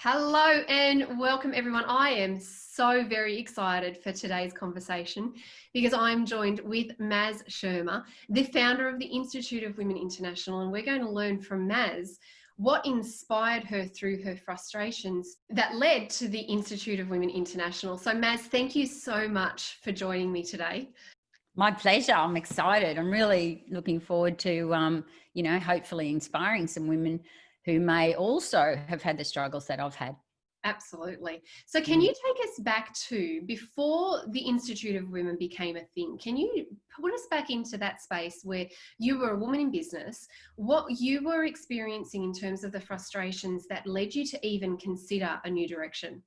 Hello and welcome everyone. I am so very excited for today's conversation because I'm joined with Maz Schirmer, the founder of the Institute of Women International, and we're going to learn from Maz what inspired her through her frustrations that led to the Institute of Women International. So Maz, thank you so much for joining me today. My pleasure. I'm excited. I'm really looking forward to, hopefully inspiring some women who may also have had the struggles that I've had. Absolutely. So can you take us back to before the Institute of Women became a thing? Can you put us back into that space where you were a woman in business, what you were experiencing in terms of the frustrations that led you to even consider a new direction?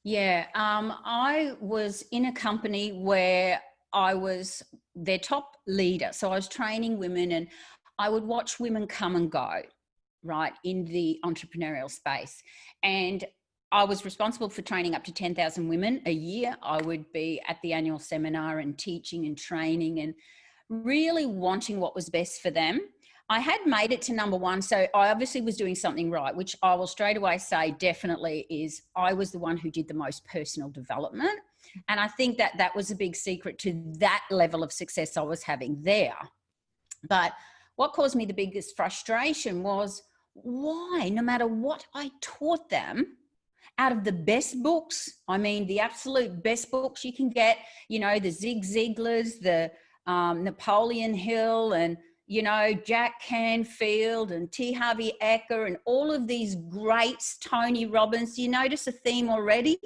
Yeah, I was in a company where I was their top leader. So I was training women and I would watch women come and go, right, in the entrepreneurial space. And I was responsible for training up to 10,000 women a year. I would be at the annual seminar and teaching and training and really wanting what was best for them. I had made it to number one, so I obviously was doing something right, which I will straight away say definitely is I was the one who did the most personal development. And I think that that was a big secret to that level of success I was having there. But what caused me the biggest frustration was why, no matter what I taught them, out of the best books, I mean, the absolute best books you can get, you know, the Zig Ziglars, the Napoleon Hill and, you know, Jack Canfield and T. Harvey Eker and all of these greats, Tony Robbins. Do you notice a theme already?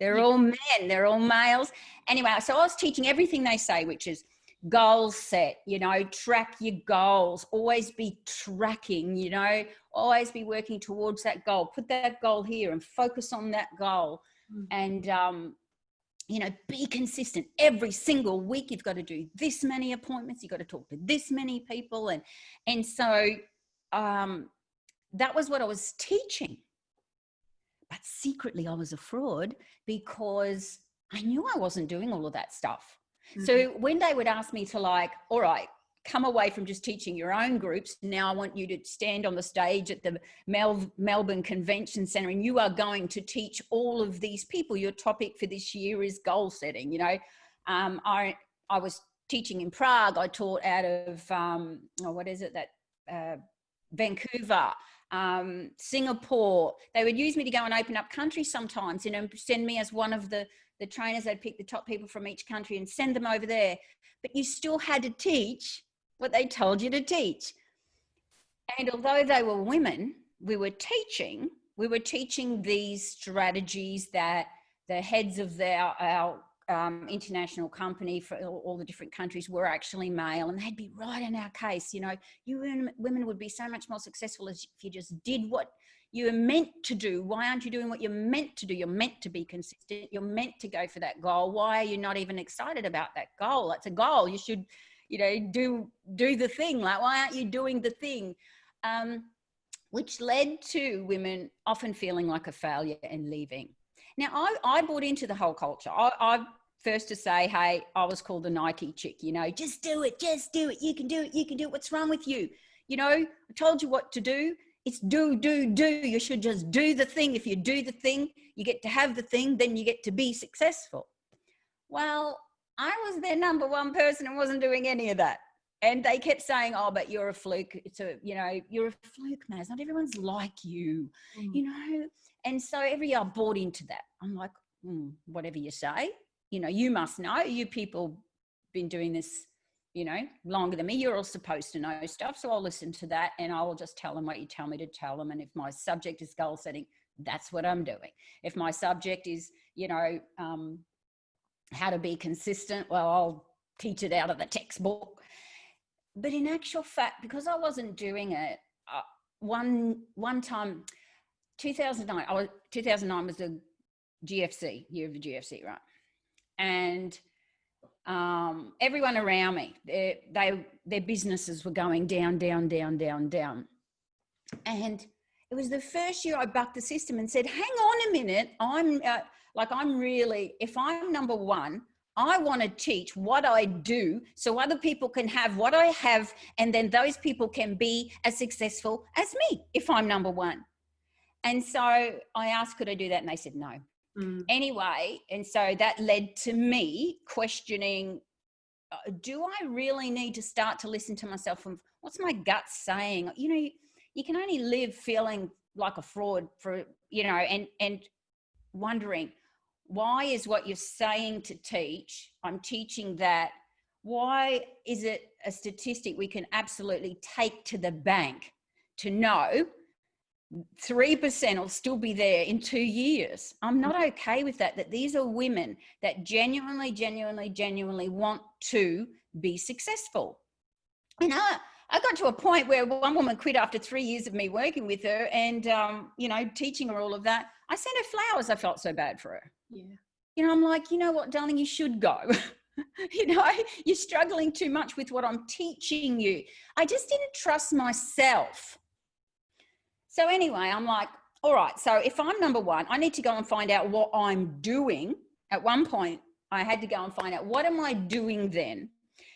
They're all men, they're all males. Anyway, so I was teaching everything they say, which is goals set, you know, track your goals, always be tracking, you know, always be working towards that goal, put that goal here and focus on that goal. And, you know, be consistent every single week. You've got to do this many appointments. You've got to talk to this many people. And so that was what I was teaching. But secretly I was a fraud because I knew I wasn't doing all of that stuff. So when they would ask me to like, all right, come away from just teaching your own groups. Now I want you to stand on the stage at the Melbourne Convention Centre and you are going to teach all of these people. Your topic for this year is goal setting. You know, I was teaching in Prague. I taught out of, Vancouver, Singapore. They would use me to go and open up countries sometimes, you know, send me as one of the trainers. They'd pick the top people from each country and send them over there. But you still had to teach what they told you to teach. And although they were women, we were teaching these strategies that the heads of our international company for all the different countries were actually male, and they'd be right in our case. You know, you women would be so much more successful if you just did what you were meant to do. Why aren't you doing what you're meant to do? You're meant to be consistent. You're meant to go for that goal. Why are you not even excited about that goal? That's a goal. You should, you know, do the thing. Like, why aren't you doing the thing? Which led to women often feeling like a failure and leaving. Now, I bought into the whole culture. I first to say, hey, I was called the Nike chick, you know, just do it. You can do it. What's wrong with you? You know, I told you what to do. It's do. You should just do the thing. If you do the thing, you get to have the thing, then you get to be successful. Well, I was their number one person and wasn't doing any of that. And they kept saying, oh, but you're a fluke. You're a fluke, Maz. Not everyone's like you, you know. And so every year I bought into that. I'm like, whatever you say, you know, you must know. You people been doing this, you know, longer than me. You're all supposed to know stuff. So I'll listen to that and I will just tell them what you tell me to tell them. And if my subject is goal setting, that's what I'm doing. If my subject is, you know, how to be consistent, well, I'll teach it out of the textbook. But in actual fact, because I wasn't doing it, one time, 2009 was the GFC, year of the GFC, right? And everyone around me, their businesses were going down. And it was the first year I bucked the system and said, hang on a minute, if I'm number one, I want to teach what I do so other people can have what I have, and then those people can be as successful as me if I'm number one. And so I asked, could I do that? And they said no. Anyway, and so that led to me questioning, do I really need to start to listen to myself from what's my gut saying? You know, you can only live feeling like a fraud for, you know, and wondering, why is what you're saying to teach, I'm teaching that, why is it a statistic we can absolutely take to the bank to know 3% will still be there in 2 years? I'm not okay with that, that these are women that genuinely want to be successful. And I got to a point where one woman quit after 3 years of me working with her and, you know, teaching her all of that. I sent her flowers. I felt so bad for her. Yeah. You know, I'm like, you know what, darling, you should go. You know, you're struggling too much with what I'm teaching you. I just didn't trust myself. So anyway, I'm like, all right, so if I'm number one, I need to go and find out what I'm doing. At one point, I had to go and find out, what am I doing then?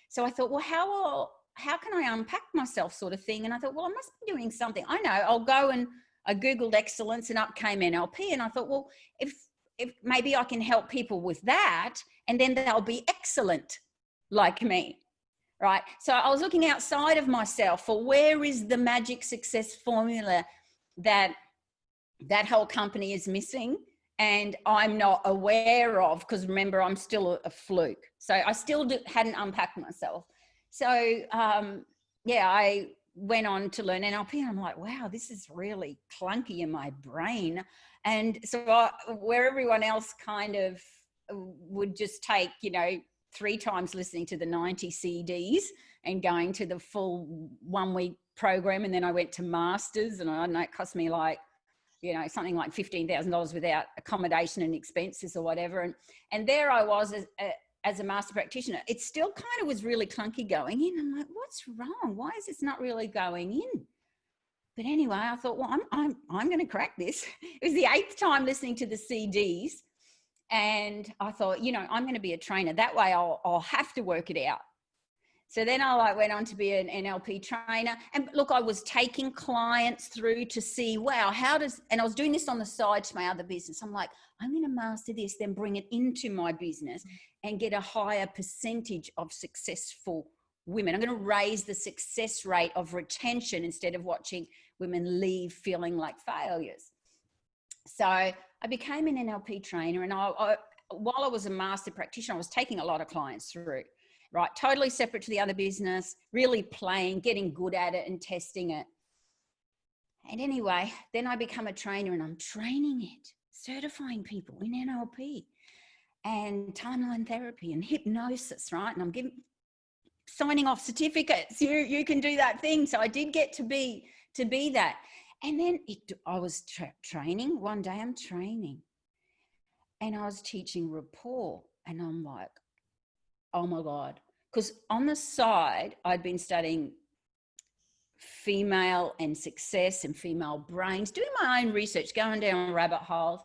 So I thought, well, how can I unpack myself, sort of thing? And I thought, well, I must be doing something. I know, I'll go, and I Googled excellence and up came NLP. And I thought, well, if maybe I can help people with that, and then they'll be excellent like me. Right. So I was looking outside of myself for where is the magic success formula that whole company is missing and I'm not aware of, because remember, I'm still a fluke. So I still hadn't unpacked myself. So yeah, I went on to learn NLP and I'm like, wow, this is really clunky in my brain. And so where everyone else kind of would just take, you know, 3 times listening to the 90 CDs and going to the full 1 week program. And then I went to masters, and I don't know, it cost me like, you know, something like $15,000 without accommodation and expenses or whatever. And there I was as a master practitioner. It still kind of was really clunky going in. I'm like, what's wrong? Why is this not really going in? But anyway, I thought, well, I'm going to crack this. It was the 8th time listening to the CDs. And I thought, you know, I'm going to be a trainer. That way I'll have to work it out. So then I went on to be an NLP trainer. And look, I was taking clients through to see, wow, and I was doing this on the side to my other business. I'm like, I'm going to master this, then bring it into my business and get a higher percentage of successful women. I'm going to raise the success rate of retention instead of watching women leave feeling like failures. So I became an NLP trainer, and while I was a master practitioner, I was taking a lot of clients through, right? Totally separate to the other business, really playing, getting good at it and testing it. And anyway, then I become a trainer and I'm training it, certifying people in NLP and timeline therapy and hypnosis, right? And I'm signing off certificates. You can do that thing. So I did get to be that. And then I was training. One day I'm training and I was teaching rapport, and I'm like, oh my God. Because on the side, I'd been studying female and success and female brains, doing my own research, going down rabbit holes.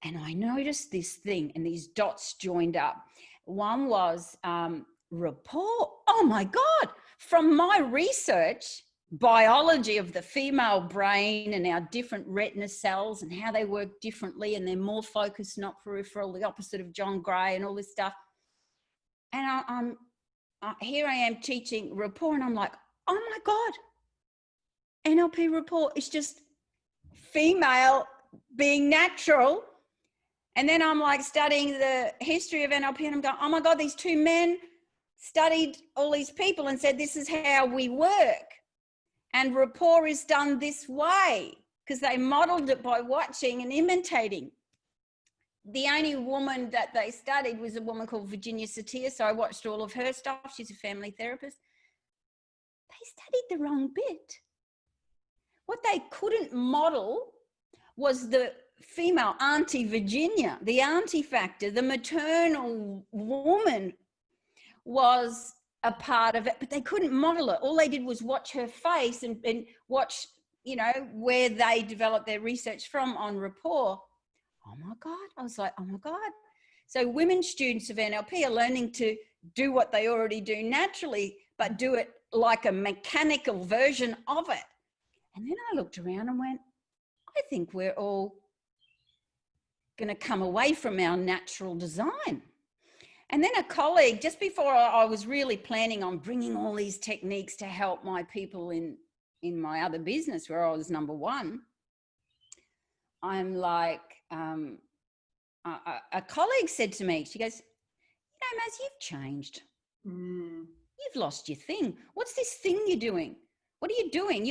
And I noticed this thing, and these dots joined up. One was rapport. Oh my God. From my research, biology of the female brain and our different retina cells and how they work differently, and they're more focused, not peripheral, the opposite of John Gray and all this stuff. And here I am teaching rapport, and I'm like, oh my God, NLP rapport is just female being natural. And then I'm like studying the history of NLP, and I'm going, oh my God, these 2 men studied all these people and said, this is how we work. And rapport is done this way, because they modeled it by watching and imitating. The only woman that they studied was a woman called Virginia Satir. So I watched all of her stuff. She's a family therapist. They studied the wrong bit. What they couldn't model was the female Auntie Virginia, the auntie factor, the maternal woman was a part of it, but they couldn't model it. All they did was watch her face and watch, you know, where they developed their research from on rapport. Oh my God. I was like, oh my God. So women students of NLP are learning to do what they already do naturally, but do it like a mechanical version of it. And then I looked around and went, I I think we're all going to come away from our natural design. And then a colleague, just before I was really planning on bringing all these techniques to help my people in my other business where I was number one, I'm like, a colleague said to me, she goes, Maz, you've changed. You've lost your thing. What's this thing you're doing? What are you doing?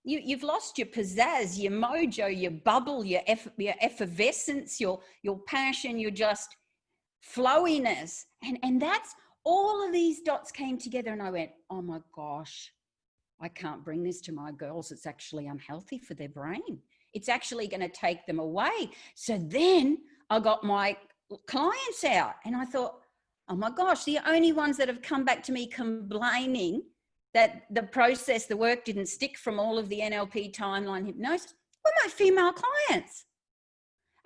You've lost your pizzazz, your mojo, your bubble, your effervescence, your passion, your just flowiness. And that's all of these dots came together, and I went, oh my gosh, I can't bring this to my girls. It's actually unhealthy for their brain. It's actually going to take them away. So then I got my clients out and I thought, oh my gosh, the only ones that have come back to me complaining that the process, the work didn't stick from all of the NLP timeline hypnosis were my female clients.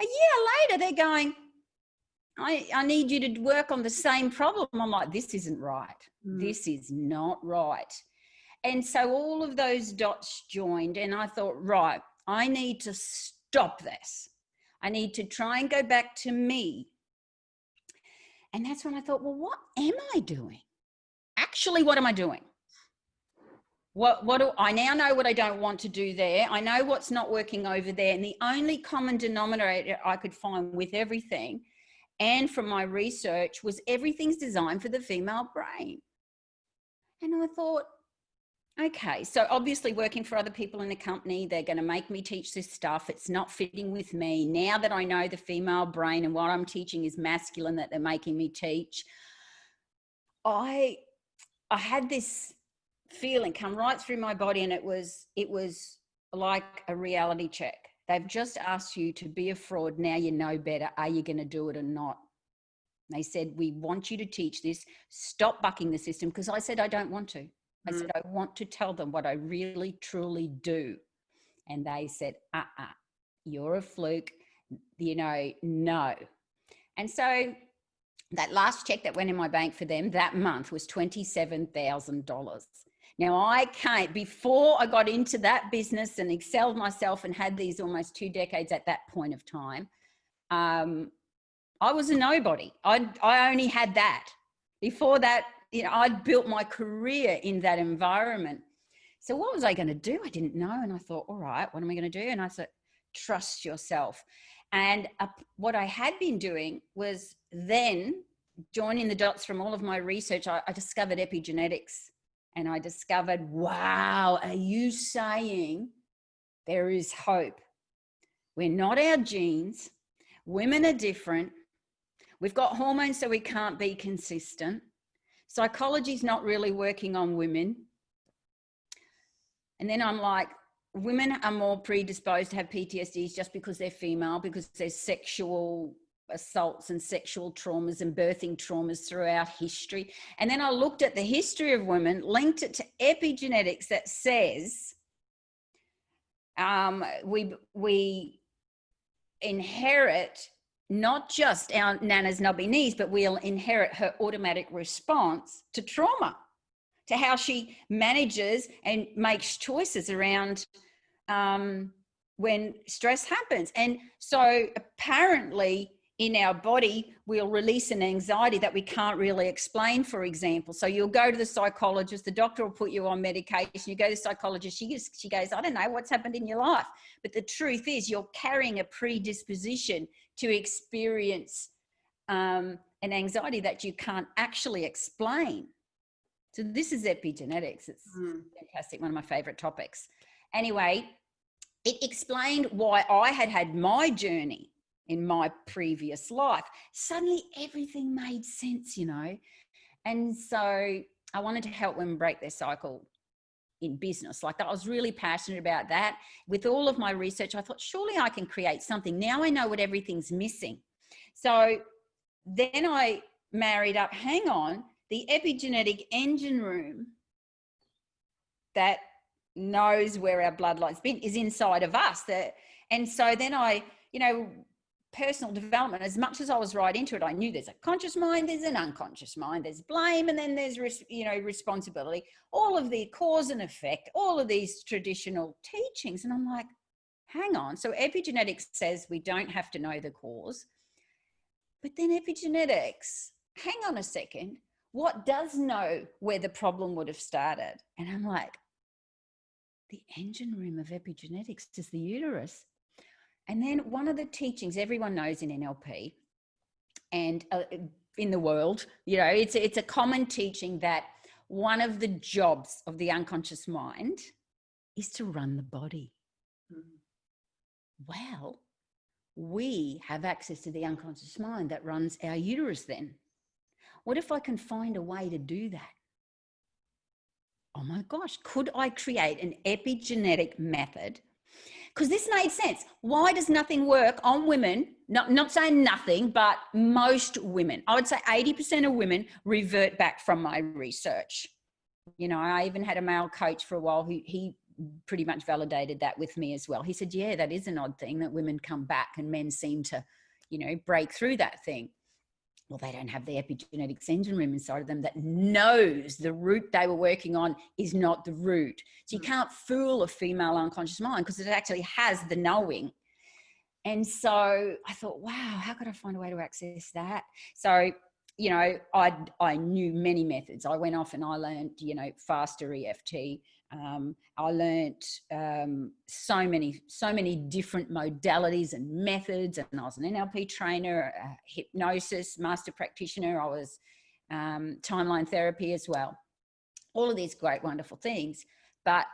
A year later, they're going, I need you to work on the same problem. I'm like, this isn't right. This is not right. And so all of those dots joined and I thought, right, I need to stop this. I need to try and go back to me. And that's when I thought, well, what am I doing? Actually, what am I doing? What do I now know what I don't want to do there? I know what's not working over there. And the only common denominator I could find with everything and from my research was everything's designed for the female brain. And I thought, okay, so obviously working for other people in the company, they're going to make me teach this stuff. It's not fitting with me. Now that I know the female brain and what I'm teaching is masculine that they're making me teach, I had this feeling come right through my body, and it was like a reality check. They've just asked you to be a fraud. Now you know better. Are you going to do it or not? They said, we want you to teach this. Stop bucking the system. Because I said, I don't want to. I said, I want to tell them what I really, truly do. And they said, you're a fluke, no. And so that last check that went in my bank for them that month was $27,000. Now before I got into that business and excelled myself and had these almost 2 decades at that point of time, I was a nobody. I only had that. Before that, I'd built my career in that environment. So what was I going to do? I didn't know. And I thought, all right, what am I going to do? And I said, trust yourself. And what I had been doing was then joining the dots from all of my research. I discovered epigenetics, and I discovered, wow, are you saying there is hope? We're not our genes. Women are different. We've got hormones, so we can't be consistent. Psychology is not really working on women. And then I'm like, women are more predisposed to have PTSDs just because they're female, because there's sexual assaults and sexual traumas and birthing traumas throughout history. And then I looked at the history of women, linked it to epigenetics that says we inherit not just our nana's knobby knees, but we'll inherit her automatic response to trauma, to how she manages and makes choices around when stress happens. And so apparently in our body, we'll release an anxiety that we can't really explain, for example. So you'll go to the psychologist, the doctor will put you on medication, you go to the psychologist, she goes, I don't know what's happened in your life. But the truth is you're carrying a predisposition to experience an anxiety that you can't actually explain. So this is epigenetics. It's fantastic, one of my favorite topics. Anyway, it explained why I had my journey in my previous life. Suddenly everything made sense, And so I wanted to help women break their cycle in business. Like that, I was really passionate about that. With all of my research, I thought, surely I can create something. Now I know what everything's missing. So then I married up, hang on, the epigenetic engine room that knows where our bloodline's been is inside of us. And so then I, personal development, as much as I was right into it, I knew there's a conscious mind, there's an unconscious mind, there's blame, and then there's, responsibility, all of the cause and effect, all of these traditional teachings. And I'm like, hang on. So epigenetics says we don't have to know the cause, but then epigenetics, hang on a second, what does know where the problem would have started? And I'm like, the engine room of epigenetics is the uterus. And then one of the teachings everyone knows in NLP and in the world, you know, it's a common teaching that one of the jobs of the unconscious mind is to run the body. Well, we have access to the unconscious mind that runs our uterus then. What if I can find a way to do that? Oh my gosh, could I create an epigenetic method? Because this made sense. Why does nothing work on women? Not saying nothing, but most women. I would say 80% of women revert back from my research. You know, I even had a male coach for a while who he pretty much validated that with me as well. He said, yeah, that is an odd thing that women come back and men seem to, you know, break through that thing. Well, they don't have the epigenetics engine room inside of them that knows the route they were working on is not the route. So you can't fool a female unconscious mind because it actually has the knowing. And so I thought, wow, how could I find a way to access that? So, you know, I knew many methods. I went off and I learned, you know, faster EFT. I learned so many different modalities and methods, and I was an NLP trainer, a hypnosis master practitioner. I was timeline therapy as well. All of these great, wonderful things, but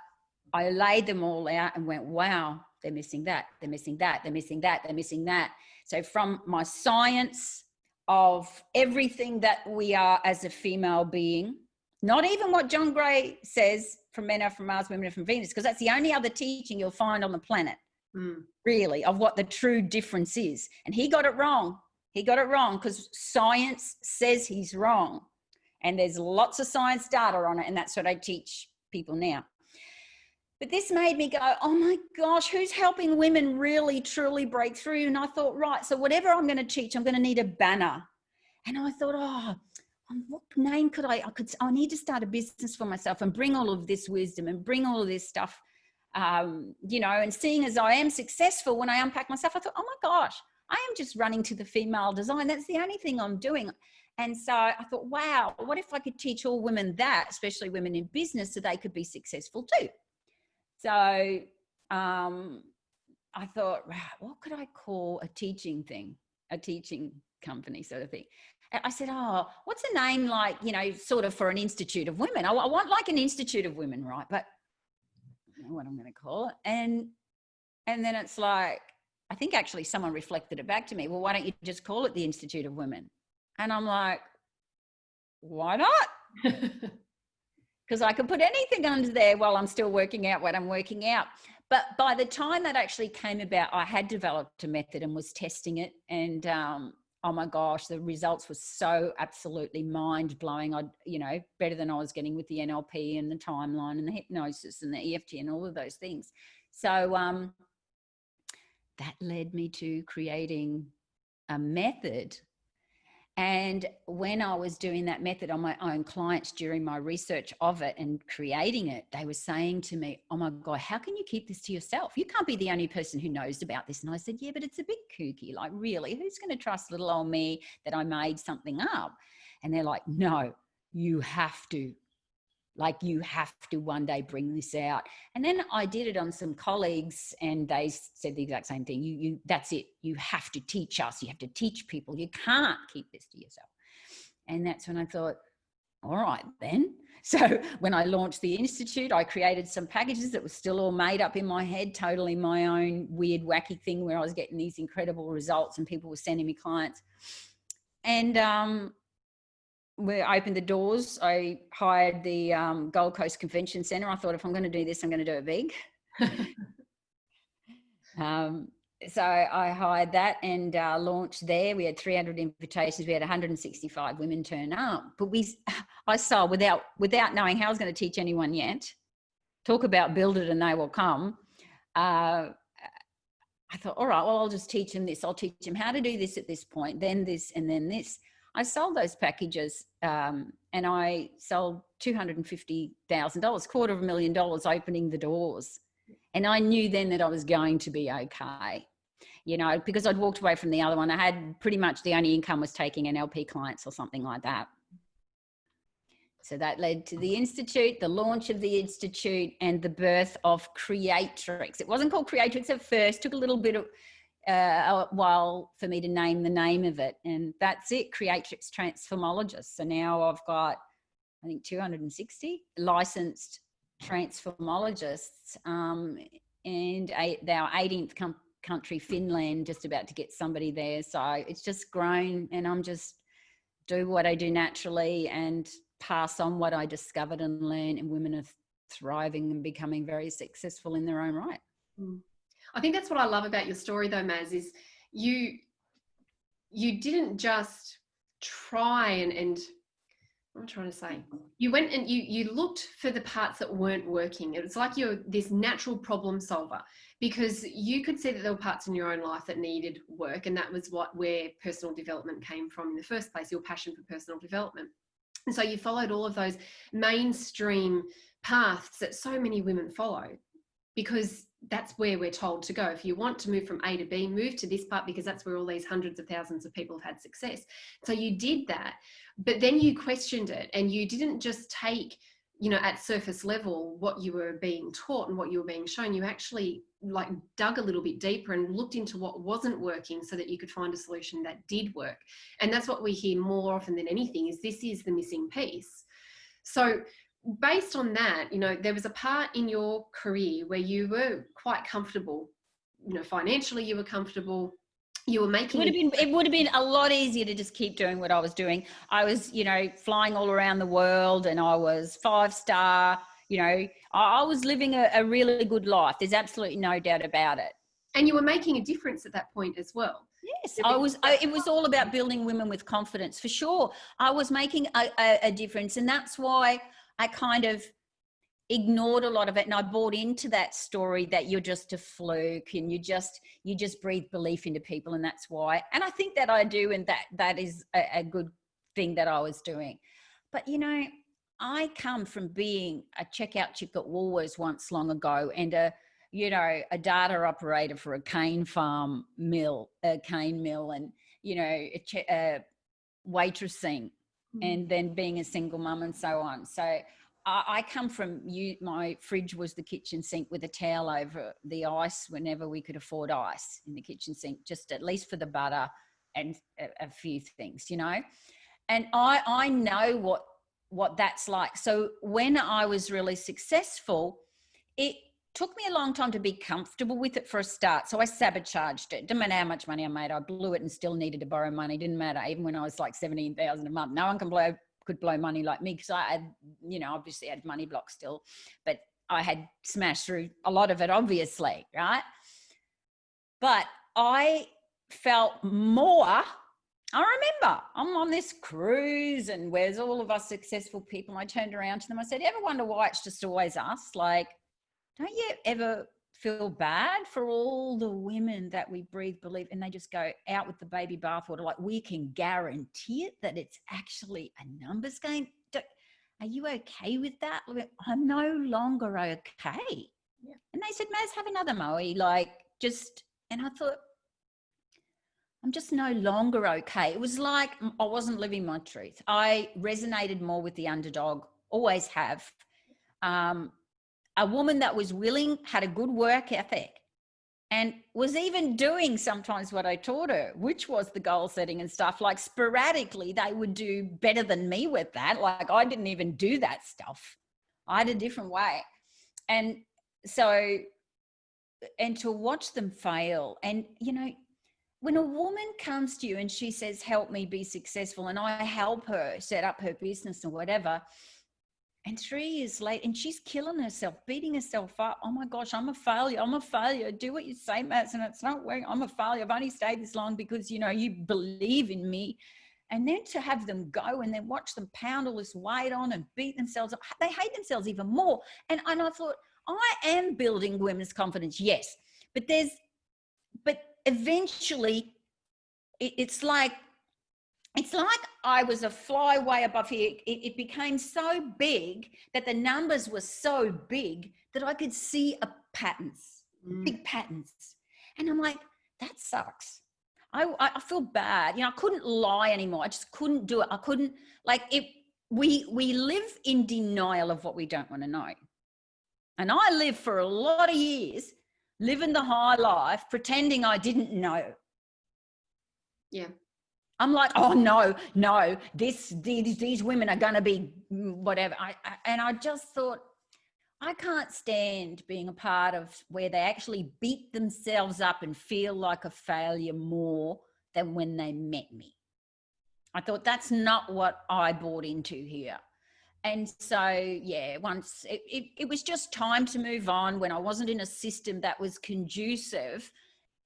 I laid them all out and went, wow, they're missing that, they're missing that, they're missing that, they're missing that. So from my science of everything that we are as a female being, not even what John Gray says, from men are from Mars, women are from Venus, because that's the only other teaching you'll find on the planet, really, of what the true difference is. And he got it wrong. He got it wrong because science says he's wrong. And there's lots of science data on it, and that's what I teach people now. But this made me go, oh my gosh, who's helping women really, truly break through? And I thought, right, so whatever I'm going to teach, I'm going to need a banner. And I thought, oh, what name could I need to start a business for myself and bring all of this wisdom and bring all of this stuff, you know, and seeing as I am successful when I unpack myself, I thought, oh my gosh, I am just running to the female design. That's the only thing I'm doing. And so I thought, wow, what if I could teach all women that, especially women in business, so they could be successful too? So I thought, wow, what could I call a teaching thing, a teaching company sort of thing? I said, oh, what's a name like, you know, sort of for an institute of women? I want like an institute of women, right? But I don't know what I'm going to call it. And then it's like, I think actually someone reflected it back to me. Well, why don't you just call it the Institute of Women? And I'm like, why not? Because I could put anything under there while I'm still working out what I'm working out. But by the time that actually came about, I had developed a method and was testing it. And oh my gosh, the results were so absolutely mind blowing. You know, better than I was getting with the NLP and the timeline and the hypnosis and the EFT and all of those things. So that led me to creating a method. And when I was doing that method on my own clients during my research of it and creating it, they were saying to me, oh my God, how can you keep this to yourself? You can't be the only person who knows about this. And I said, yeah, but it's a bit kooky. Like, really, who's going to trust little old me that I made something up? And they're like, no, you have to. Like, you have to one day bring this out. And then I did it on some colleagues and they said the exact same thing. You that's it. You have to teach us. You have to teach people. You can't keep this to yourself. And that's when I thought, all right then. So when I launched the Institute, I created some packages that were still all made up in my head, totally my own weird, wacky thing where I was getting these incredible results and people were sending me clients. And we opened the doors. I hired the Gold Coast Convention Centre. I thought, if I'm going to do this, I'm going to do it big. So I hired that and launched there. We had 300 invitations. We had 165 women turn up. But I saw without knowing how I was going to teach anyone yet. Talk about build it and they will come. I thought, all right, well, I'll just teach them this. I'll teach them how to do this at this point, then this, and then this. I sold those packages and I sold $250,000, $250,000 opening the doors. And I knew then that I was going to be okay, you know, because I'd walked away from the other one. I had pretty much the only income was taking NLP clients or something like that. So that led to the Institute, the launch of the Institute, and the birth of Creatrix. It wasn't called Creatrix at first, took a little bit of a while for me to name the name of it. And that's it, Creatrix Transformology. So now I've got, I think, 260 licensed transformologists, and our 18th country, Finland, just about to get somebody there. So it's just grown, and I'm just do what I do naturally and pass on what I discovered and learned, and women are thriving and becoming very successful in their own right. I think that's what I love about your story though, Maz, is you didn't just try and what I'm trying to say, you went and you looked for the parts that weren't working. It was like you're this natural problem solver, because you could see that there were parts in your own life that needed work, and that was where personal development came from in the first place, your passion for personal development. And so you followed all of those mainstream paths that so many women follow, because that's where we're told to go. If you want to move from A to B, move to this part, because that's where all these hundreds of thousands of people have had success. So you did that, but then you questioned it, and you didn't just take, you know, at surface level what you were being taught and what you were being shown. You actually like dug a little bit deeper and looked into what wasn't working so that you could find a solution that did work. And that's what we hear more often than anything, is this is the missing piece. So based on that, you know, there was a part in your career where you were quite comfortable, you know, financially you were comfortable, you were making it would have been a lot easier to just keep doing what I was doing. I was, you know, flying all around the world, and I was 5-star, you know, I was living a really good life. There's absolutely no doubt about it. And you were making a difference at that point as well. Yes, it was all about building women with confidence, for sure. I was making a difference, and that's why I kind of ignored a lot of it, and I bought into that story that you're just a fluke, and you just breathe belief into people, and that's why. And I think that I do, and that is a good thing that I was doing. But you know, I come from being a checkout chick at Woolworths once long ago, and a data operator for a cane mill, and you know, waitressing, and then being a single mum and so on. So I come from my fridge was the kitchen sink with a towel over the ice whenever we could afford ice in the kitchen sink, just at least for the butter and a few things, you know. And I know what that's like. So when I was really successful, it took me a long time to be comfortable with it for a start. So I sabotaged it. Didn't matter how much money I made, I blew it and still needed to borrow money. Didn't matter, even when I was like 17,000 a month. No one could blow money like me, because I had, you know, obviously had money blocks still, but I had smashed through a lot of it, obviously, right? But I felt more. I remember I'm on this cruise, and where's all of us successful people? And I turned around to them. I said, "You ever wonder why it's just always us? Like, don't you ever feel bad for all the women that we breathe, believe, and they just go out with the baby bathwater? Like, we can guarantee it that it's actually a numbers game. Are you okay with that?" I'm no longer okay. Yeah. And they said, "Maz, have another Moe." And I thought, I'm just no longer okay. It was like I wasn't living my truth. I resonated more with the underdog, always have. A woman that was willing, had a good work ethic, and was even doing sometimes what I taught her, which was the goal setting and stuff. Like sporadically, they would do better than me with that. Like I didn't even do that stuff. I had a different way. And so, and to watch them fail, and, you know, when a woman comes to you and she says, "Help me be successful," and I help her set up her business or whatever, and 3 years later, and she's killing herself, beating herself up. "Oh my gosh, I'm a failure. I'm a failure. Do what you say, Maz, and it's not working. I'm a failure. I've only stayed this long because, you know, you believe in me." And then to have them go and then watch them pound all this weight on and beat themselves up, they hate themselves even more. And I thought, I am building women's confidence, yes, but eventually it's like I was a fly way above here. It became so big that the numbers were so big that I could see patterns, big patterns. And I'm like, that sucks. I feel bad. You know, I couldn't lie anymore. I just couldn't do it. I couldn't, like, it. We live in denial of what we don't want to know. And I lived for a lot of years living the high life, pretending I didn't know. Yeah. I'm like, oh no, these women are going to be whatever. And I just thought, I can't stand being a part of where they actually beat themselves up and feel like a failure more than when they met me. I thought that's not what I bought into here. And so, yeah, once it was just time to move on when I wasn't in a system that was conducive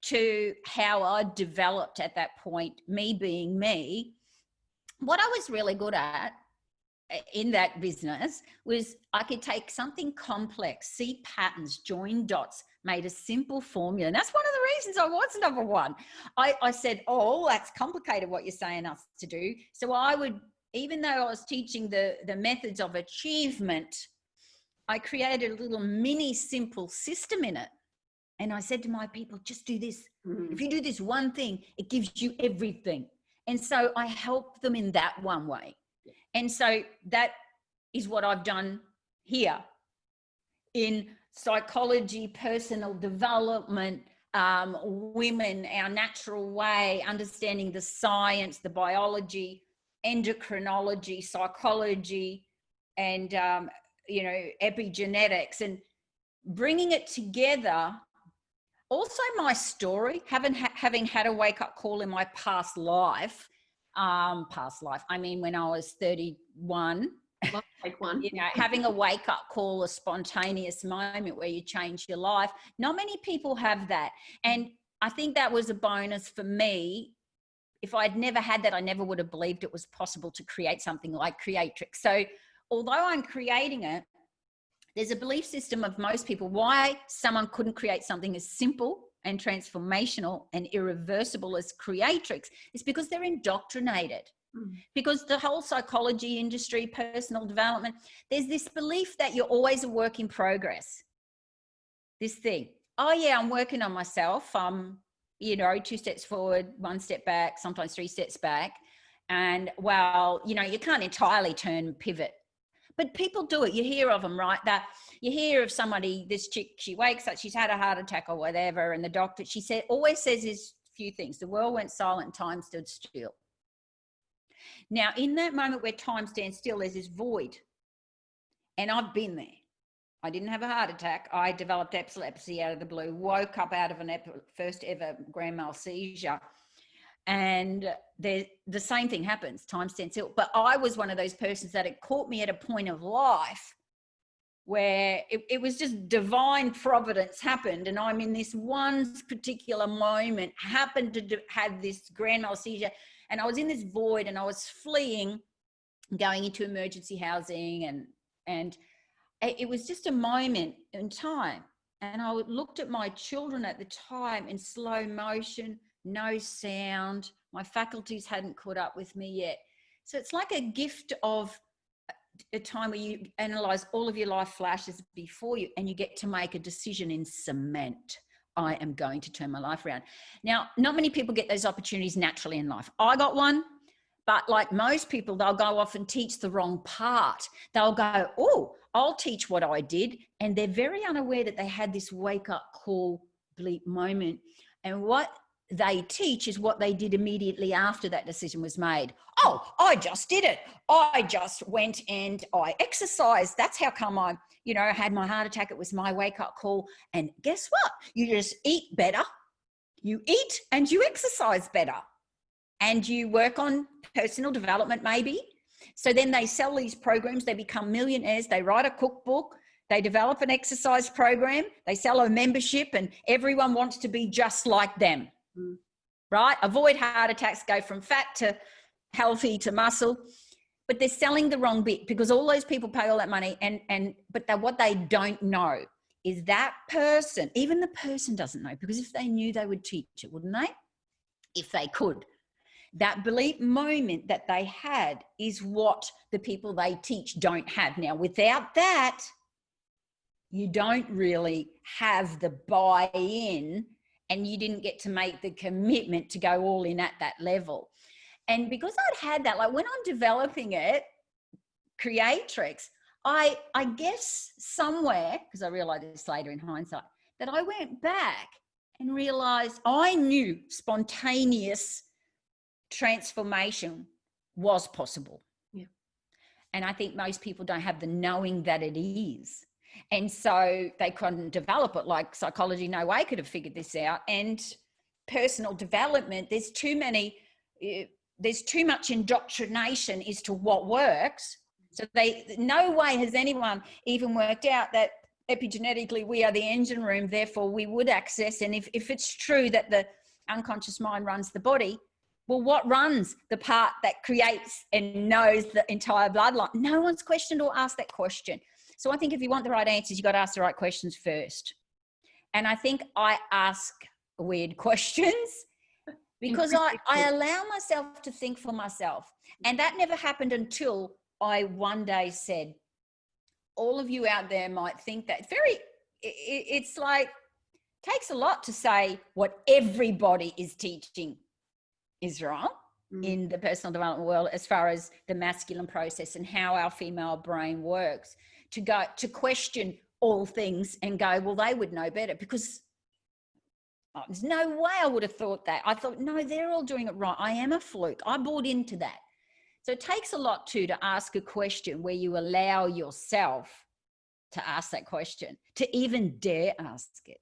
to how I developed at that point, me being me. What I was really good at in that business was I could take something complex, see patterns, join dots, made a simple formula. And that's one of the reasons I was number one. I said, oh, that's complicated what you're saying us to do. So I would, even though I was teaching the methods of achievement, I created a little mini simple system in it. And I said to my people, just do this. If you do this one thing, it gives you everything. And so I helped them in that one way. And so that is what I've done here in psychology, personal development, women, our natural way, understanding the science, the biology, endocrinology, psychology, and, epigenetics, and bringing it together. Also my story, having had a wake-up call in my past life, I mean, when I was 31, Take one. you know, having a wake-up call, a spontaneous moment where you change your life. Not many people have that. And I think that was a bonus for me. If I'd never had that, I never would have believed it was possible to create something like Creatrix. So although I'm creating it, there's a belief system of most people why someone couldn't create something as simple and transformational and irreversible as Creatrix is because they're indoctrinated. Because the whole psychology industry, personal development, there's this belief that you're always a work in progress. This thing, oh yeah, I'm working on myself. 2 steps forward, 1 step back, sometimes 3 steps back. And well, you can't entirely pivot. But people do it. You hear of them, right? That you hear of somebody, this chick, she wakes up, she's had a heart attack or whatever. And the doctor, always says this few things. The world went silent, time stood still. Now, in that moment where time stands still, there's this void. And I've been there. I didn't have a heart attack. I developed epilepsy out of the blue, woke up out of an first ever grand mal seizure. And the same thing happens, time stands still. But I was one of those persons that it caught me at a point of life where it was just divine providence happened. And I'm in this one particular moment, happened to have this grand mal seizure. And I was in this void and I was fleeing, going into emergency housing. And it was just a moment in time. And I looked at my children at the time in slow motion, no sound. My faculties hadn't caught up with me yet. So it's like a gift of a time where you analyze all of your life flashes before you and you get to make a decision in cement. I am going to turn my life around. Now, not many people get those opportunities naturally in life. I got one, but like most people, they'll go off and teach the wrong part. They'll go, oh, I'll teach what I did. And they're very unaware that they had this wake up call bleep moment. And what they teach is what they did immediately after that decision was made. Oh, I just did it. I just went and I exercised. That's how come I, had my heart attack. It was my wake up call. And guess what? You just eat better. You eat and you exercise better. And you work on personal development maybe. So then they sell these programs. They become millionaires. They write a cookbook. They develop an exercise program. They sell a membership and everyone wants to be just like them. Right? Avoid heart attacks, go from fat to healthy to muscle, but they're selling the wrong bit because all those people pay all that money but what they don't know is that person, even the person doesn't know, because if they knew they would teach it, wouldn't they? If they could. That belief moment that they had is what the people they teach don't have. Now, without that, you don't really have the buy-in, and you didn't get to make the commitment to go all in at that level. And because I'd had that, like when I'm developing it, Creatrix, I guess somewhere, because I realized this later in hindsight, that I went back and realized I knew spontaneous transformation was possible. Yeah. And I think most people don't have the knowing that it is. And so they couldn't develop it. Like psychology, no way could have figured this out. And personal development, there's too much indoctrination as to what works. So no way has anyone even worked out that epigenetically we are the engine room, therefore we would access. And if it's true that the unconscious mind runs the body, well, what runs the part that creates and knows the entire bloodline? No one's questioned or asked that question. So I think if you want the right answers, you've got to ask the right questions first. And I think I ask weird questions because I allow myself to think for myself. And that never happened until I one day said, all of you out there might think that it's like, takes a lot to say what everybody is teaching is wrong in the personal development world as far as the masculine process and how our female brain works, to question all things and go, well, they would know better, because there's no way I would have thought that. I thought, no, they're all doing it right. I am a fluke. I bought into that. So it takes a lot to ask a question where you allow yourself to ask that question, to even dare ask it,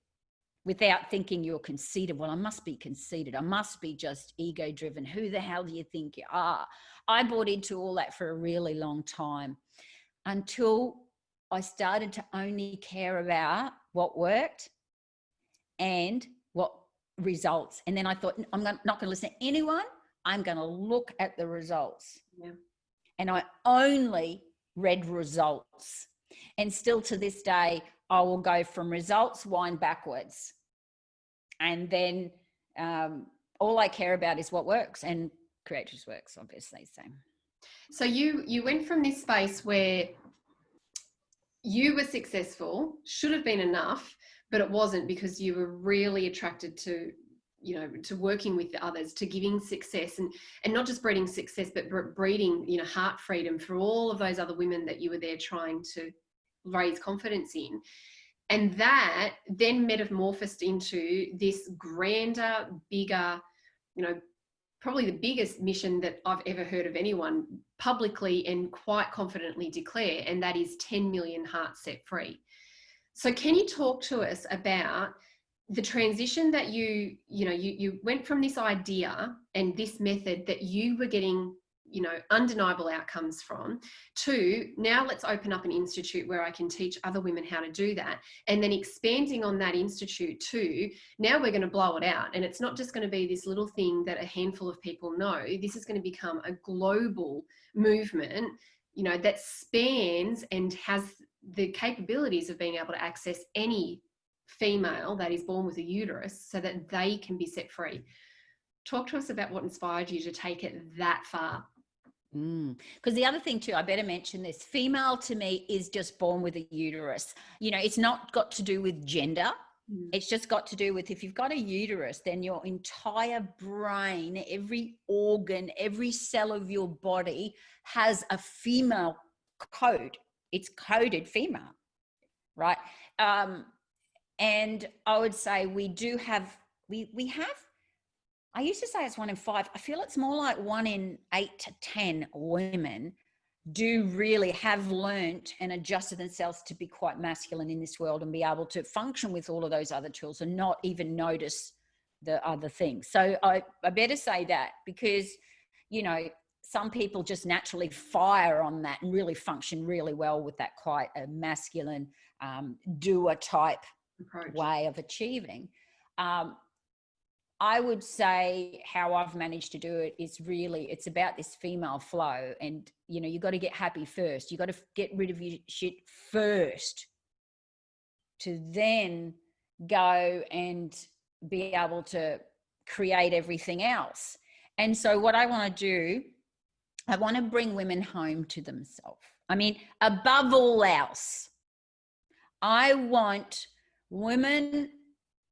without thinking you're conceited. Well, I must be conceited. I must be just ego driven. Who the hell do you think you are? I bought into all that for a really long time until I started to only care about what worked and what results. And then I thought, I'm not going to listen to anyone. I'm going to look at the results. Yeah. And I only read results. And still to this day, I will go from results, wind backwards. And then all I care about is what works, and Creatrix works, obviously. So you went from this space where you were successful, should have been enough, but it wasn't, because you were really attracted to, to working with the others, to giving success, and not just breeding success, but breeding, heart freedom for all of those other women that you were there trying to raise confidence in. And that then metamorphosed into this grander, bigger, probably the biggest mission that I've ever heard of anyone publicly and quite confidently declare, and that is 10 million hearts set free. So can you talk to us about the transition that you went from this idea and this method that you were getting, undeniable outcomes from, to now let's open up an institute where I can teach other women how to do that, and then expanding on that institute to now we're going to blow it out, and it's not just going to be this little thing that a handful of people know. This is going to become a global movement, that spans and has the capabilities of being able to access any female that is born with a uterus so that they can be set free. Talk to us about what inspired you to take it that far. Because the other thing too, I better mention this, female to me is just born with a uterus. It's not got to do with gender. It's just got to do with, if you've got a uterus, then your entire brain, every organ, every cell of your body has a female code. It's coded female, right? And I would say we have, I used to say it's 1 in 5. I feel it's more like 1 in 8 to 10 women do really have learnt and adjusted themselves to be quite masculine in this world and be able to function with all of those other tools and not even notice the other things. So I better say that, because, some people just naturally fire on that and really function really well with that quite a masculine doer type approach, way of achieving. I would say how I've managed to do it is really, it's about this female flow, and, you got to get happy first. You got to get rid of your shit first to then go and be able to create everything else. And so what I want to do, I want to bring women home to themselves. I mean, above all else, I want women,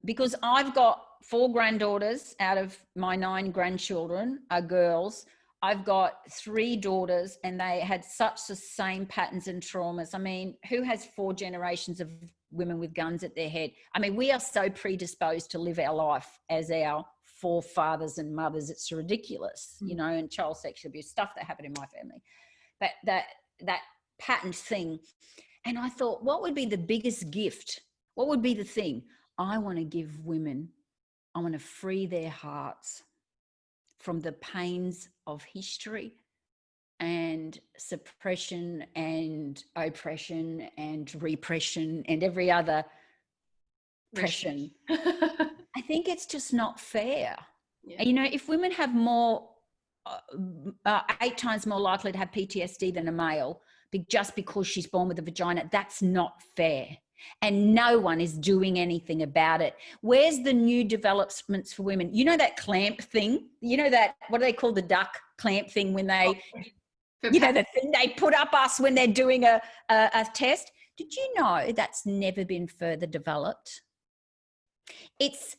because I've got 4 granddaughters out of my 9 grandchildren are girls. I've got 3 daughters, and they had such the same patterns and traumas. I mean, who has 4 generations of women with guns at their head? I mean, we are so predisposed to live our life as our forefathers and mothers. It's ridiculous, you know, and child sexual abuse, stuff that happened in my family. But that patterned thing. And I thought, what would be the biggest gift? What would be the thing? I want to give women, I want to free their hearts from the pains of history and suppression and oppression and repression and every other oppression. I think it's just not fair. Yeah. And, you know, if women have more, 8 times more likely to have PTSD than a male, just because she's born with a vagina, that's not fair. And no one is doing anything about it. Where's the new developments for women? You know that clamp thing? You know that, what do they call the duck clamp thing when they, you know, the thing they put up us when they're doing a test? Did you know that's never been further developed? It's,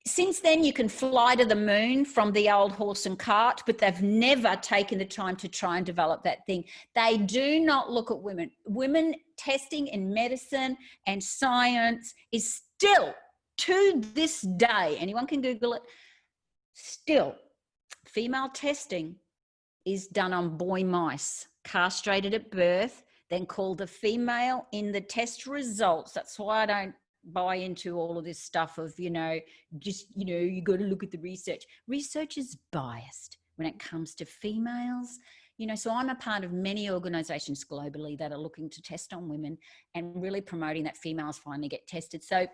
since then you can fly to the moon from the old horse and cart, but they've never taken the time to try and develop that thing. They do not look at women. Women testing in medicine and science is still, to this day, anyone can Google it, still female testing is done on boy mice, castrated at birth, then called a female in the test results. That's why I don't buy into all of this stuff of, you know, just, you know, you got to look at the research. Research is biased when it comes to females, you know. So I'm a part of many organizations globally that are looking to test on women and really promoting that females finally get tested. So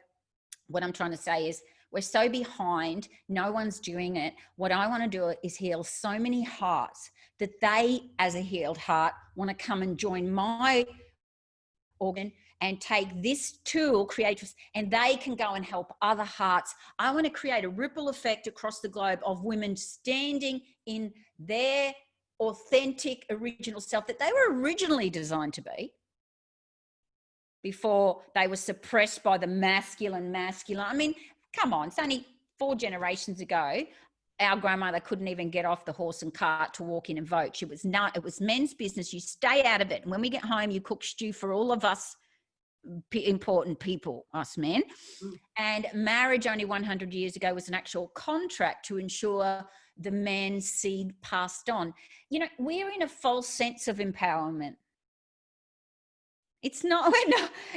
what I'm trying to say is we're so behind, no one's doing it. What I want to do is heal so many hearts that they, as a healed heart, want to come and join my organ and take this tool, Creatrix, and they can go and help other hearts. I want to create a ripple effect across the globe of women standing in their authentic, original self that they were originally designed to be before they were suppressed by the masculine. I mean, come on, it's only 4 generations ago. Our grandmother couldn't even get off the horse and cart to walk in and vote. It was men's business. You stay out of it. And when we get home, you cook stew for all of us important people, us men. And marriage only 100 years ago was an actual contract to ensure the man's seed passed on. You know, we're in a false sense of empowerment. It's not,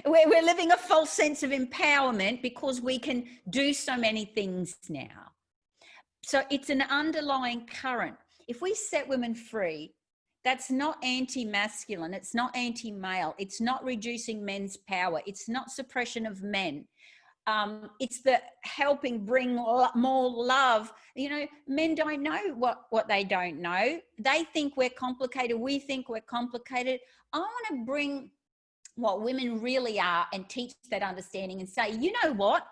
we're living a false sense of empowerment because we can do so many things now. So it's an underlying current. If we set women free, that's not anti-masculine, it's not anti-male, it's not reducing men's power, it's not suppression of men. It's the helping bring more love. You know, men don't know what they don't know. They think we're complicated, we think we're complicated. I want to bring what women really are and teach that understanding and say, you know what?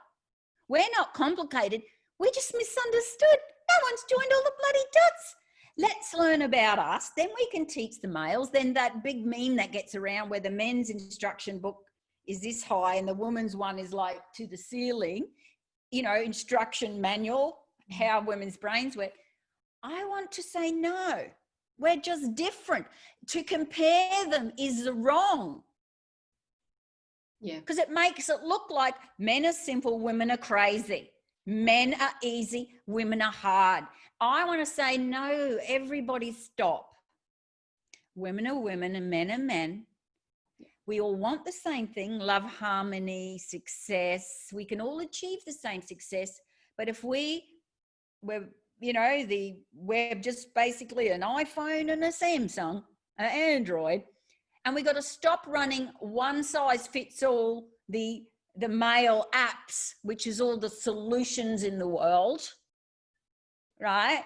We're not complicated, we're just misunderstood. No one's joined all the bloody dots. Let's learn about us, then we can teach the males. Then that big meme that gets around where the men's instruction book is this high and the women's one is like to the ceiling, you know, instruction manual, how women's brains work. I want to say no, we're just different. To compare them is wrong. Yeah. Because it makes it look like men are simple, women are crazy. Men are easy, women are hard. I want to say, no, everybody stop. Women are women and men are men. We all want the same thing, love, harmony, success. We can all achieve the same success. But if we're just basically an iPhone and a Samsung, an Android, and we got to stop running one size fits all, the male apps, which is all the solutions in the world, right?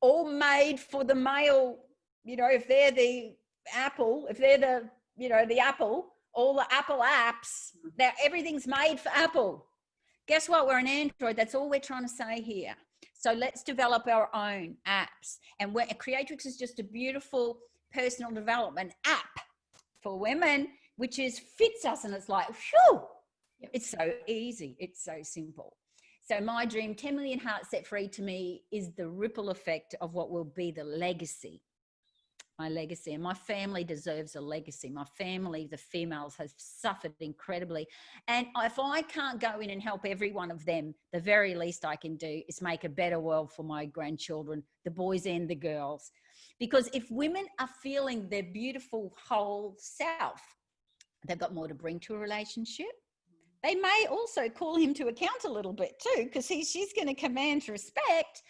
All made for the male, you know, if they're the Apple, if they're the, you know, the Apple, all the Apple apps, everything's made for Apple. Guess what? We're an Android. That's all we're trying to say here. So let's develop our own apps. And Creatrix is just a beautiful personal development app for women which is fits us, and it's like, phew, Yep. it's so easy. It's so simple. So my dream, 10 million hearts set free, to me is the ripple effect of what will be the legacy. My legacy, and my family deserves a legacy. My family, the females, have suffered incredibly, and if I can't go in and help every one of them, the very least I can do is make a better world for my grandchildren, the boys and the girls. Because if women are feeling their beautiful whole self, they've got more to bring to a relationship. They may also call him to account a little bit too, because she's going to command respect,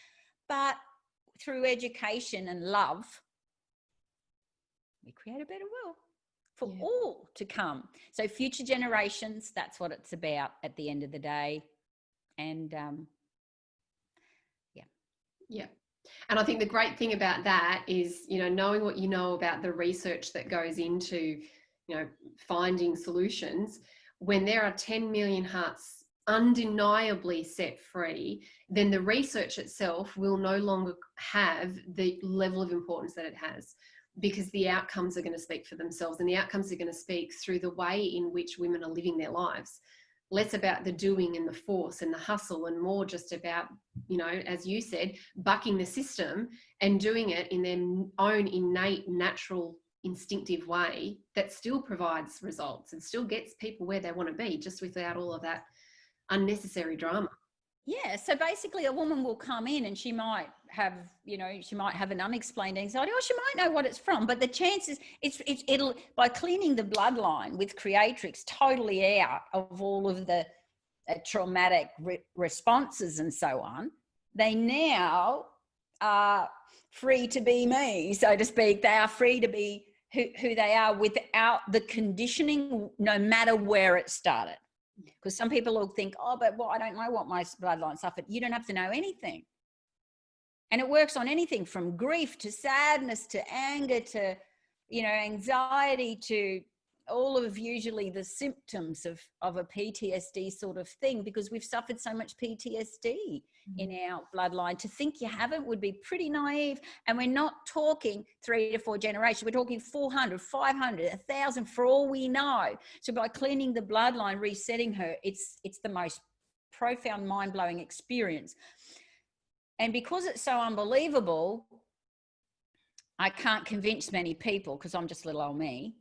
but through education and love, we create a better world for all to come. So future generations, that's what it's about at the end of the day. And yeah. And I think the great thing about that is, you know, knowing what you know about the research that goes into, you know, finding solutions. When there are 10 million hearts undeniably set free, then the research itself will no longer have the level of importance that it has, because the outcomes are going to speak for themselves, and the outcomes are going to speak through the way in which women are living their lives. Less about the doing and the force and the hustle, and more just about, you know, as you said, bucking the system and doing it in their own innate, natural, instinctive way that still provides results and still gets people where they want to be, just without all of that unnecessary drama. Yeah, so basically a woman will come in and she might have, you know, she might have an unexplained anxiety, or she might know what it's from, but the chances, it'll, by cleaning the bloodline with Creatrix totally out of all of the traumatic responses and so on, they now are free to be me, so to speak. They are free to be who they are without the conditioning, no matter where it started. Because some people will think, oh, but I don't know what my bloodline suffered. You don't have to know anything. And it works on anything from grief to sadness to anger to, you know, anxiety to all of usually the symptoms of a PTSD sort of thing, because we've suffered so much PTSD in our bloodline. To think you haven't would be pretty naive. And we're not talking 3 to 4 generations. We're talking 400, 500, 1,000 for all we know. So by cleaning the bloodline, resetting her, it's the most profound, mind-blowing experience. And because it's so unbelievable, I can't convince many people, because I'm just little old me,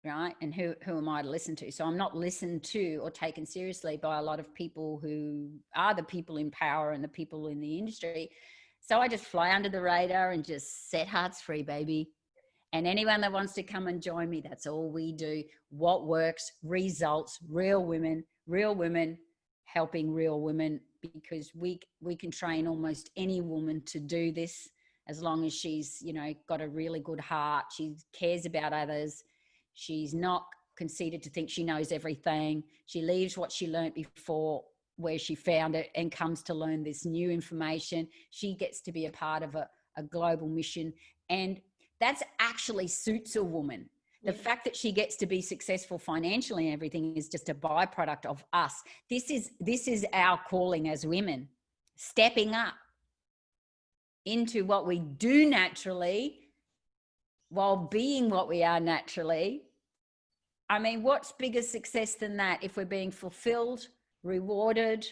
right? And who am I to listen to? So I'm not listened to or taken seriously by a lot of people who are the people in power and the people in the industry. So I just fly under the radar and just set hearts free, baby. And anyone that wants to come and join me, that's all we do. What works, results, real women helping real women, because we can train almost any woman to do this, as long as she's, you know, got a really good heart. She cares about others. She's not conceited to think she knows everything. She leaves what she learnt before where she found it and comes to learn this new information. She gets to be a part of a global mission. And that's actually suits a woman. The fact that she gets to be successful financially and everything is just a byproduct of us. This is our calling as women, stepping up into what we do naturally while being what we are naturally. I mean, what's bigger success than that? If we're being fulfilled, rewarded,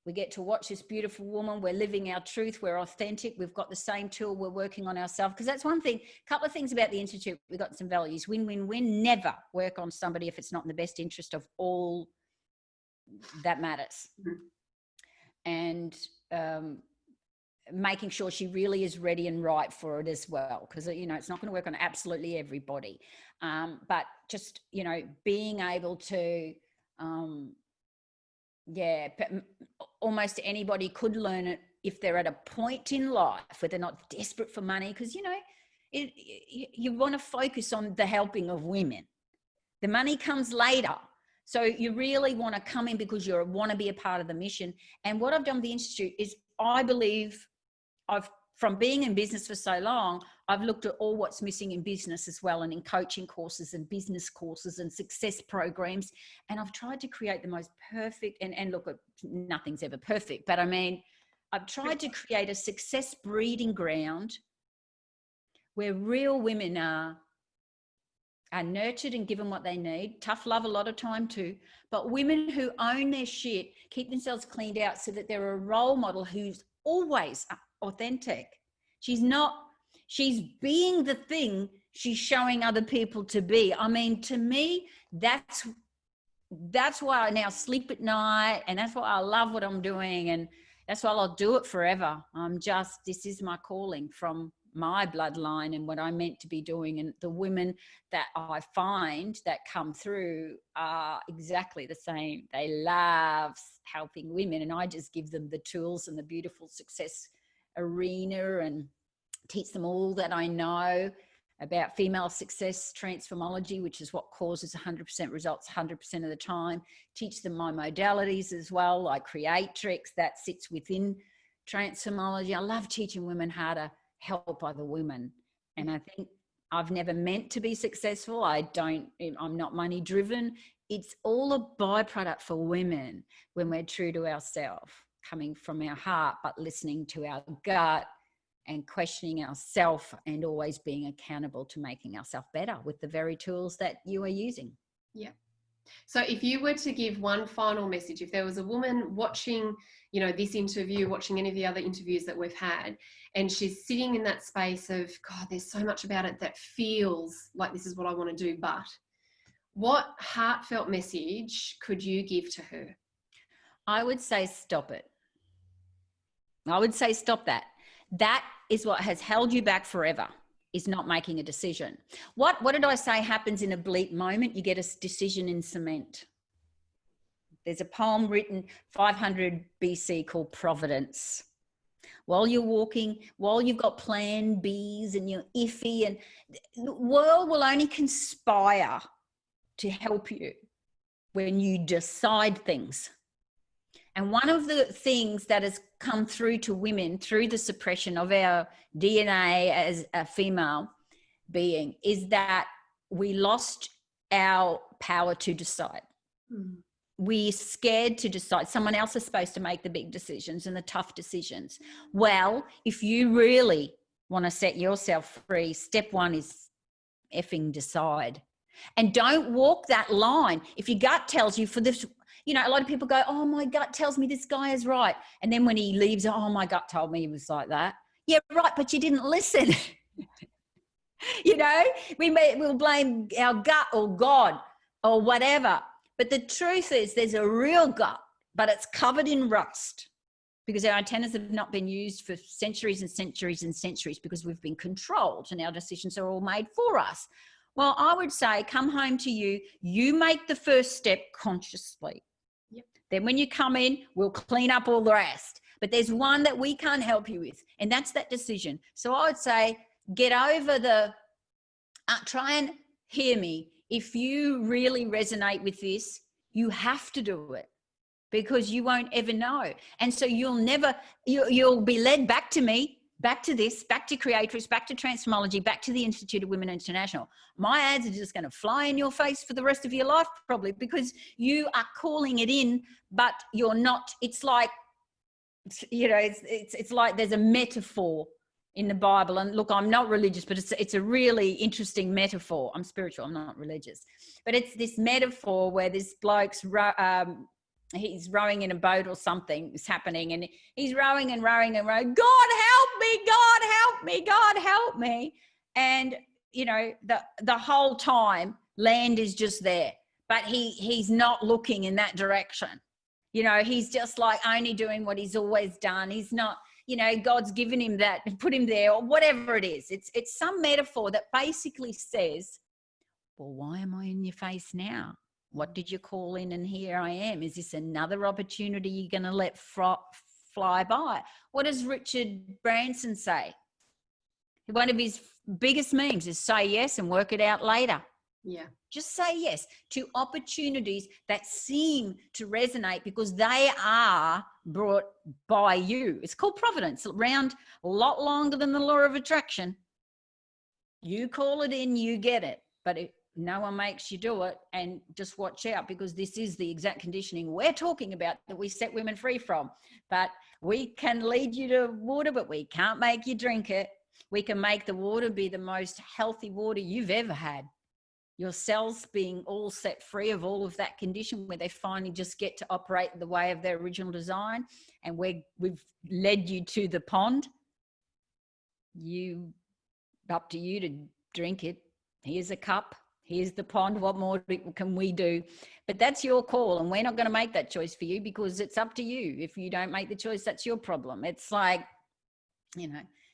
we get to watch this beautiful woman, we're living our truth, we're authentic, we've got the same tool, we're working on ourselves. Because that's one thing, a couple of things about the Institute, we've got some values. Win, win, win. Never work on somebody if it's not in the best interest of all that matters. And making sure she really is ready and right for it as well. Because, you know, it's not going to work on absolutely everybody. But just, you know, being able to... almost anybody could learn it if they're at a point in life where they're not desperate for money, because, you know, you want to focus on the helping of women. The money comes later. So you really want to come in because you want to be a part of the mission. And what I've done with the Institute is, I believe, from being in business for so long, I've looked at all what's missing in business as well, and in coaching courses and business courses and success programs. And I've tried to create the most perfect, and look, nothing's ever perfect, but I mean, I've tried to create a success breeding ground where real women are are nurtured and given what they need. Tough love a lot of time too. But women who own their shit, keep themselves cleaned out so that they're a role model who's always authentic. She's being the thing she's showing other people to be. I mean, to me, that's why I now sleep at night, and that's why I love what I'm doing, and that's why I'll do it forever. This is my calling from my bloodline and what I'm meant to be doing. And the women that I find that come through are exactly the same. They love helping women, and I just give them the tools and the beautiful success arena and teach them all that I know about female success transformology, which is what causes 100% results 100% of the time. Teach them my modalities as well, like Creatrix, that sits within transformology. I love teaching women how to help other women. And I think I've never meant to be successful. I'm not money driven. It's all a byproduct for women when we're true to ourselves, coming from our heart, but listening to our gut and questioning ourselves and always being accountable to making ourselves better with the very tools that you are using. Yeah. So if you were to give one final message, if there was a woman watching, this interview, watching any of the other interviews that we've had, and she's sitting in that space of, God, there's so much about it that feels like this is what I want to do, but what heartfelt message could you give to her? I would say stop it. I would say stop that. That is what has held you back forever, is not making a decision. What did I say happens in a bleak moment? You get a decision in cement. There's a poem written 500 BC called Providence. While you're walking, while you've got plan Bs and you're iffy, and the world will only conspire to help you when you decide things. And one of the things that has come through to women through the suppression of our DNA as a female being is that we lost our power to decide. We're scared to decide. Someone else is supposed to make the big decisions and the tough decisions. Well, if you really want to set yourself free, step one is effing decide. And don't walk that line. If your gut tells you for this, a lot of people go, oh, my gut tells me this guy is right. And then when he leaves, oh, my gut told me he was like that. Yeah, right, but you didn't listen. We'll blame our gut or God or whatever. But the truth is there's a real gut, but it's covered in rust because our antennas have not been used for centuries and centuries and centuries because we've been controlled and our decisions are all made for us. Well, I would say come home to you. You make the first step consciously. Yep. Then when you come in, we'll clean up all the rest. But there's one that we can't help you with, and that's that decision. So I would say get over try and hear me. If you really resonate with this, you have to do it because you won't ever know. And so you'll be led back to me, back to this, back to Creatrix, back to Transformology, back to the Institute of Women International. My ads are just going to fly in your face for the rest of your life, probably, because you are calling it in, but you're not. It's like, it's like there's a metaphor in the Bible. And look, I'm not religious, but it's a really interesting metaphor. I'm spiritual, I'm not religious. But it's this metaphor where this bloke's he's rowing in a boat or something is happening, and he's rowing and rowing and rowing. God help me, God help me, God help me. And the whole time land is just there, but he's not looking in that direction. He's just like only doing what he's always done. He's not, God's given him that and put him there or whatever it is. It's some metaphor that basically says, well, why am I in your face now? What did you call in? And here I am. Is this another opportunity you're going to let fly by? What does Richard Branson say? One of his biggest memes is say yes and work it out later. Yeah. Just say yes to opportunities that seem to resonate because they are brought by you. It's called providence, around a lot longer than the law of attraction. You call it in, you get it. But no one makes you do it, and just watch out because this is the exact conditioning we're talking about that we set women free from. But we can lead you to water, but we can't make you drink it. We can make the water be the most healthy water you've ever had. your cells being all set free of all of that condition, where they finally just get to operate the way of their original design, and we've led you to the pond. Up to you to drink it. Here's a cup, here's the pond. What more can we do? But that's your call, and we're not going to make that choice for you, because it's up to you. If you don't make the choice, that's your problem. It's like,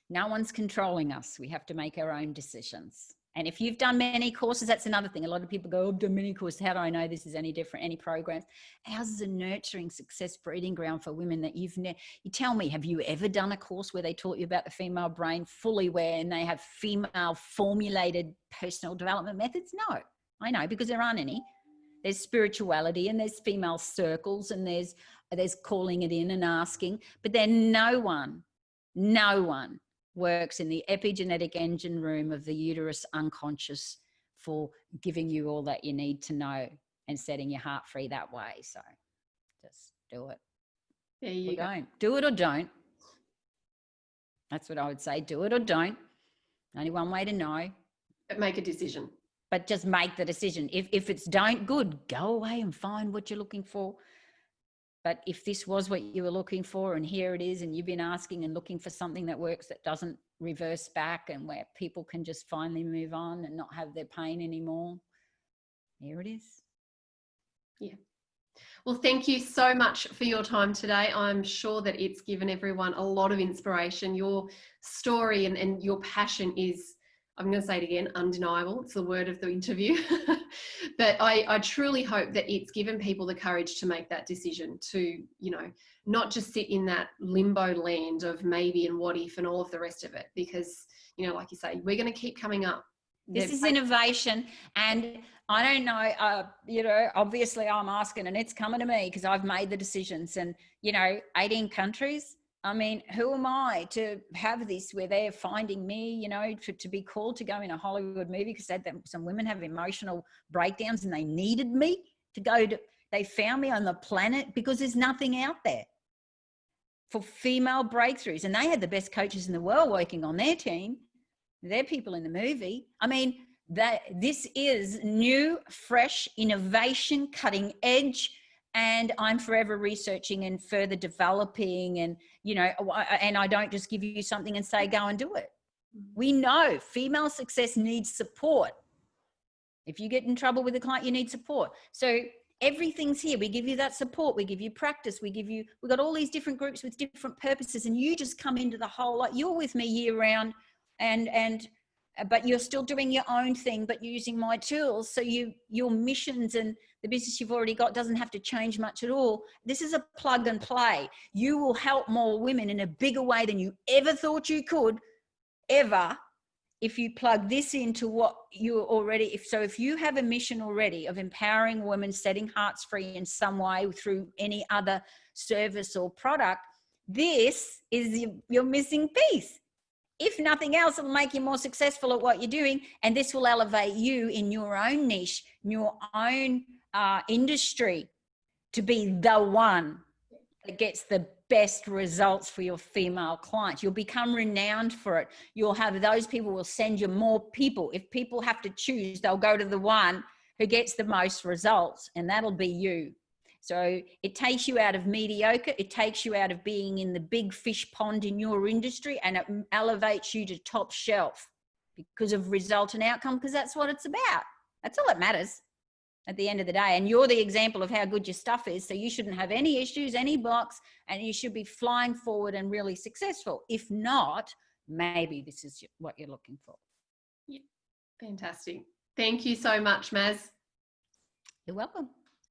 no one's controlling us. We have to make our own decisions. And if you've done many courses, that's another thing. A lot of people go, I've done many courses. How do I know this is any different? Any programs? Ours is a nurturing success breeding ground for women that you tell me, have you ever done a course where they taught you about the female brain fully, and they have female formulated personal development methods? No, I know, because there aren't any. There's spirituality, and there's female circles, and there's calling it in and asking, but then no one works in the epigenetic engine room of the uterus unconscious for giving you all that you need to know and setting your heart free that way. So just do it. There you go. Don't. Do it or don't. That's what I would say. Do it or don't. Only one way to know. But make a decision. But just make the decision. If it's don't, good. Go away and find what you're looking for. But if this was what you were looking for, and here it is, and you've been asking and looking for something that works, that doesn't reverse back, and where people can just finally move on and not have their pain anymore, here it is. Yeah. Well, thank you so much for your time today. I'm sure that it's given everyone a lot of inspiration. Your story and your passion is, I'm going to say it again, undeniable. It's the word of the interview. But I truly hope that it's given people the courage to make that decision, to, not just sit in that limbo land of maybe and what if and all of the rest of it. Because, like you say, we're going to keep coming up. This is innovation. And I don't know, obviously I'm asking, and it's coming to me because I've made the decisions, and, 18 countries. I mean, who am I to have this where they're finding me, to be called to go in a Hollywood movie because some women have emotional breakdowns and they needed me to go to, they found me on the planet because there's nothing out there for female breakthroughs. And they had the best coaches in the world working on their team. They're people in the movie. I mean, this is new, fresh, innovation, cutting edge. And I'm forever researching and further developing, and, and I don't just give you something and say, go and do it. We know female success needs support. If you get in trouble with a client, you need support. So everything's here. We give you that support. We give you practice. we've got all these different groups with different purposes, and you just come into the whole lot. You're with me year round, but you're still doing your own thing, but using my tools. So your missions and the business you've already got doesn't have to change much at all. This is a plug and play. You will help more women in a bigger way than you ever thought you could, ever, if you plug this into what you already, if you have a mission already of empowering women, setting hearts free in some way through any other service or product, this is your missing piece. If nothing else, it'll make you more successful at what you're doing. And this will elevate you in your own niche, in your own industry, to be the one that gets the best results for your female clients. You'll become renowned for it. You'll have those people will send you more people. If people have to choose, they'll go to the one who gets the most results, and that'll be you. So it takes you out of mediocre. It takes you out of being in the big fish pond in your industry, and it elevates you to top shelf because of result and outcome, because that's what it's about. That's all that matters at the end of the day. And you're the example of how good your stuff is. So you shouldn't have any issues, any blocks, and you should be flying forward and really successful. If not, maybe this is what you're looking for. Yeah. Fantastic. Thank you so much, Maz. You're welcome.